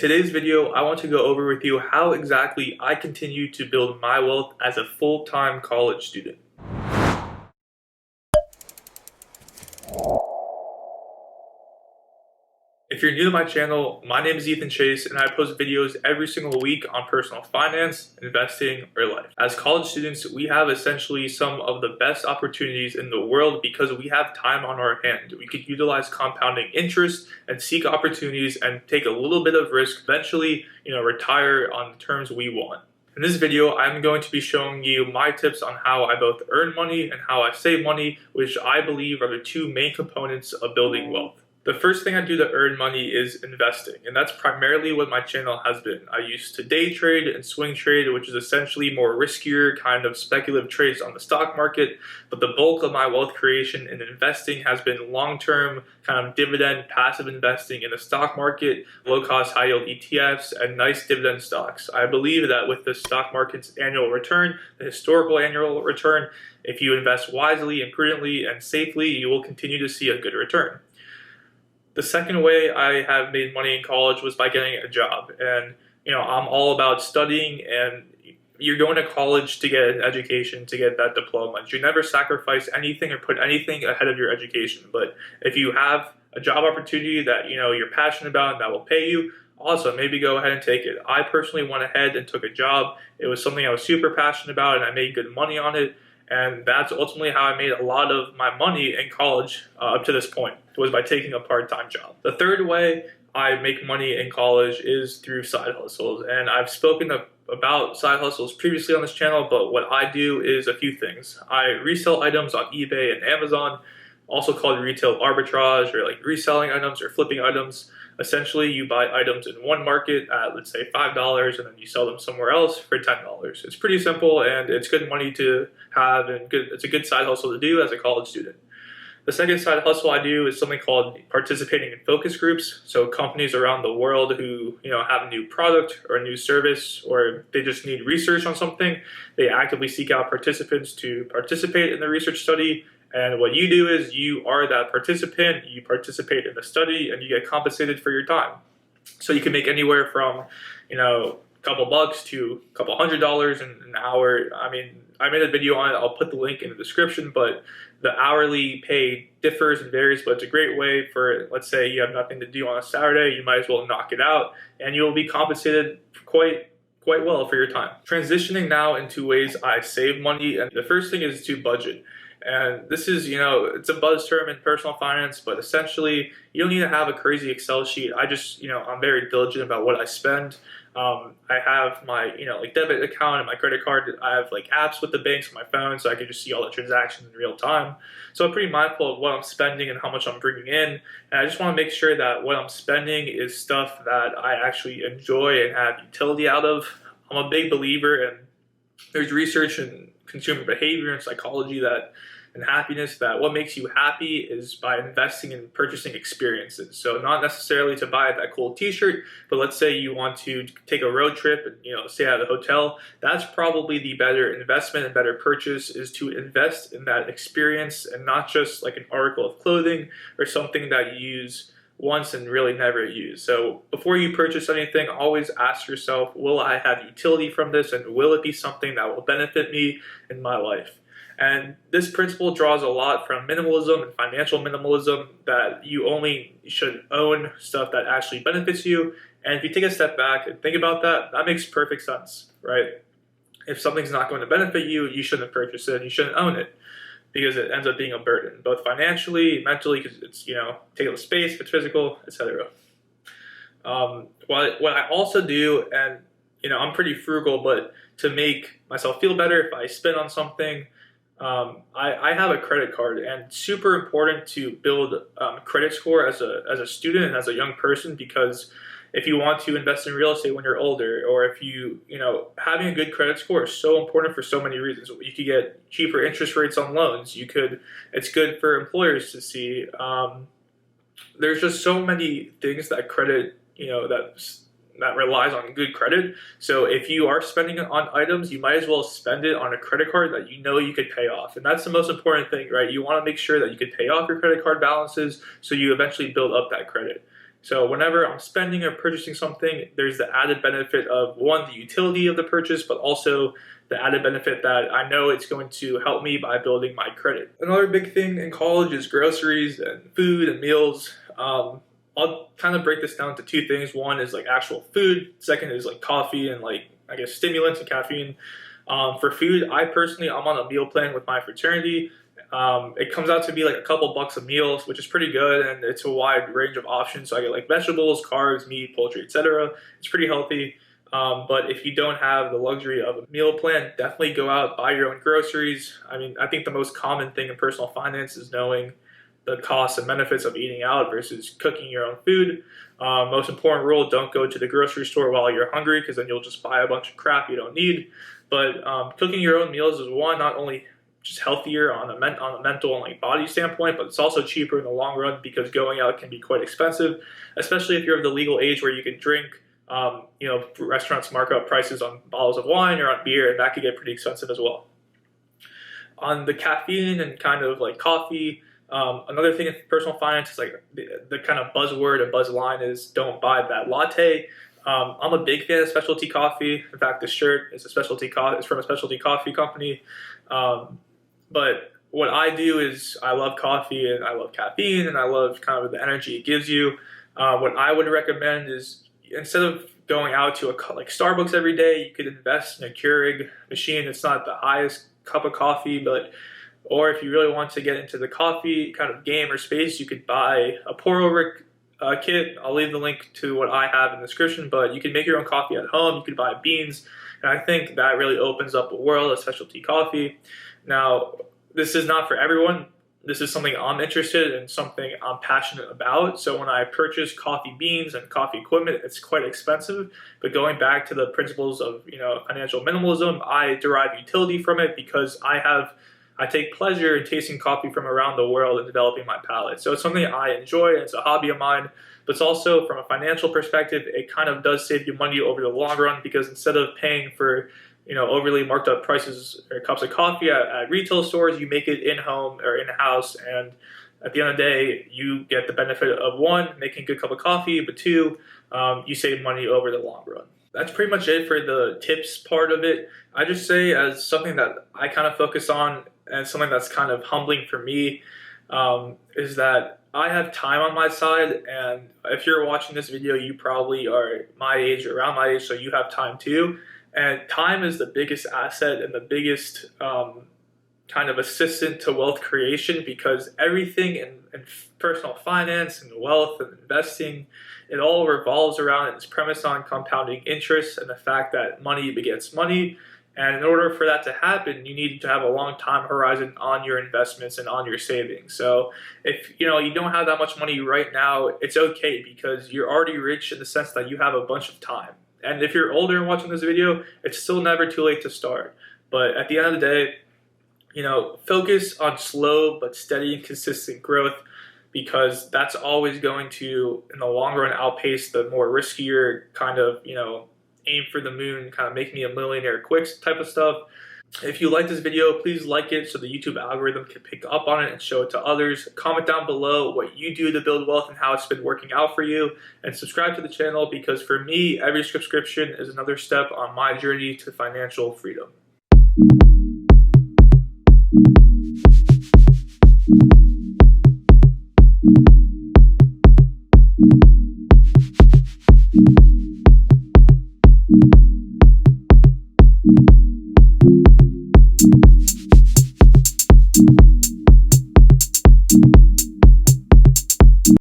today's video, I want to go over with you how exactly I continue to build my wealth as a full-time college student. If you're new to my channel, my name is Ethan Chase and I post videos every single week on personal finance, investing, or life. As college students, we have essentially some of the best opportunities in the world because we have time on our hand. We could utilize compounding interest and seek opportunities and take a little bit of risk, eventually, retire on the terms we want. In this video, I'm going to be showing you my tips on how I both earn money and how I save money, which I believe are the two main components of building wealth. The first thing I do to earn money is investing, and that's primarily what my channel has been. I used to day trade and swing trade, which is essentially more riskier kind of speculative trades on the stock market, but the bulk of my wealth creation and investing has been long-term kind of dividend passive investing in the stock market, low-cost high-yield ETFs, and nice dividend stocks. I believe that with the stock market's annual return, the historical annual return, if you invest wisely and prudently and safely, you will continue to see a good return. The second way I have made money in college was by getting a job. And, I'm all about studying, and you're going to college to get an education, to get that diploma. You never sacrifice anything or put anything ahead of your education. But if you have a job opportunity that, you're passionate about and that will pay you, awesome, maybe go ahead and take it. I personally went ahead and took a job. It was something I was super passionate about and I made good money on it. And that's ultimately how I made a lot of my money in college up to this point, was by taking a part-time job. The third way I make money in college is through side hustles. And I've spoken about side hustles previously on this channel, but what I do is a few things. I resell items on eBay and Amazon, also called retail arbitrage, or like reselling items or flipping items. Essentially, you buy items in one market at, let's say, $5, and then you sell them somewhere else for $10. It's pretty simple, and it's good money to have, and it's a good side hustle to do as a college student. The second side hustle I do is something called participating in focus groups. So companies around the world who have a new product or a new service, or they just need research on something, they actively seek out participants to participate in the research study. And what you do is you are that participant, you participate in the study, and you get compensated for your time. So you can make anywhere from, a couple bucks to a couple $100 in an hour. I mean, I made a video on it. I'll put the link in the description, but the hourly pay differs and varies, but it's a great way for, let's say you have nothing to do on a Saturday, you might as well knock it out, and you'll be compensated quite well for your time. Transitioning now into ways I save money, and the first thing is to budget. And this is, it's a buzz term in personal finance, but essentially you don't need to have a crazy Excel sheet. I just, I'm very diligent about what I spend. I have my, debit account and my credit card. I have apps with the banks on my phone, so I can just see all the transactions in real time. So I'm pretty mindful of what I'm spending and how much I'm bringing in. And I just want to make sure that what I'm spending is stuff that I actually enjoy and have utility out of. I'm a big believer, and there's research in consumer behavior and psychology and happiness, that what makes you happy is by investing in purchasing experiences. So not necessarily to buy that cool t-shirt, but let's say you want to take a road trip and stay at a hotel. That's probably the better investment and better purchase, is to invest in that experience and not just like an article of clothing or something that you use once and really never use. So before you purchase anything, always ask yourself, will I have utility from this, and will it be something that will benefit me in my life? And this principle draws a lot from minimalism and financial minimalism, that you only should own stuff that actually benefits you. And if you take a step back and think about that, that makes perfect sense, right? If something's not going to benefit you, you shouldn't purchase it, and you shouldn't own it, because it ends up being a burden, both financially, mentally, because it's, take up space, if it's physical, etc. What I also do, and, I'm pretty frugal, but to make myself feel better if I spend on something, I have a credit card, and it's super important to build credit score as a student and as a young person, because if you want to invest in real estate when you're older, or if having a good credit score is so important for so many reasons. You could get cheaper interest rates on loans. It's good for employers to see. There's just so many things that credit, that relies on good credit. So if you are spending on items, you might as well spend it on a credit card that you could pay off. And that's the most important thing, right? You want to make sure that you can pay off your credit card balances so you eventually build up that credit. So whenever I'm spending or purchasing something, there's the added benefit of one, the utility of the purchase, but also the added benefit that I know it's going to help me by building my credit. Another big thing in college is groceries and food and meals. I'll kind of break this down to two things. One is like actual food. Second is like coffee and like, I guess, stimulants and caffeine. For food, I'm on a meal plan with my fraternity. It comes out to be like a couple bucks a meal, which is pretty good, and it's a wide range of options. So I get like vegetables, carbs, meat, poultry, etc. It's pretty healthy. But if you don't have the luxury of a meal plan, definitely go out, buy your own groceries. I mean, I think the most common thing in personal finance is knowing the costs and benefits of eating out versus cooking your own food. Most important rule, don't go to the grocery store while you're hungry, because then you'll just buy a bunch of crap you don't need. But cooking your own meals is one, not only just healthier on a mental and like body standpoint, but it's also cheaper in the long run because going out can be quite expensive, especially if you're of the legal age where you can drink. Restaurants mark up prices on bottles of wine or on beer, and that could get pretty expensive as well. On the caffeine and kind of like coffee, another thing in personal finance is like the kind of buzzword and buzz line is don't buy that latte. I'm a big fan of specialty coffee. In fact, this shirt is it's from a specialty coffee company. But what I do is I love coffee and I love caffeine and I love kind of the energy it gives you. What I would recommend is instead of going out to like Starbucks every day, you could invest in a Keurig machine. It's not the highest cup of coffee, or if you really want to get into the coffee kind of game or space, you could buy a pour over kit. I'll leave the link to what I have in the description, but you can make your own coffee at home. You could buy beans, and I think that really opens up a world of specialty coffee. Now, this is not for everyone. This is something I'm interested in, something I'm passionate about. So when I purchase coffee beans and coffee equipment, it's quite expensive. But going back to the principles of financial minimalism, I derive utility from it because I take pleasure in tasting coffee from around the world and developing my palate. So it's something I enjoy. It's a hobby of mine. But it's also, from a financial perspective, it kind of does save you money over the long run, because instead of paying for overly marked up prices or cups of coffee at retail stores, you make it in-home or in-house, and at the end of the day, you get the benefit of one, making a good cup of coffee, but two, you save money over the long run. That's pretty much it for the tips part of it. I just say, as something that I kind of focus on and something that's kind of humbling for me, is that I have time on my side, and if you're watching this video, you probably are my age or around my age, so you have time too. And time is the biggest asset and the biggest kind of assistant to wealth creation, because everything in personal finance and wealth and investing, it all revolves around and it's premised on compounding interest and the fact that money begets money. And in order for that to happen, you need to have a long time horizon on your investments and on your savings. So if you don't have that much money right now, it's okay, because you're already rich in the sense that you have a bunch of time. And if you're older and watching this video, it's still never too late to start. But at the end of the day, focus on slow but steady and consistent growth, because that's always going to, in the long run, outpace the more riskier kind of, aim for the moon, kind of make me a millionaire quick type of stuff. If you like this video, please like it so the YouTube algorithm can pick up on it and show it to others. Comment down below what you do to build wealth and how it's been working out for you. And subscribe to the channel, because for me, every subscription is another step on my journey to financial freedom.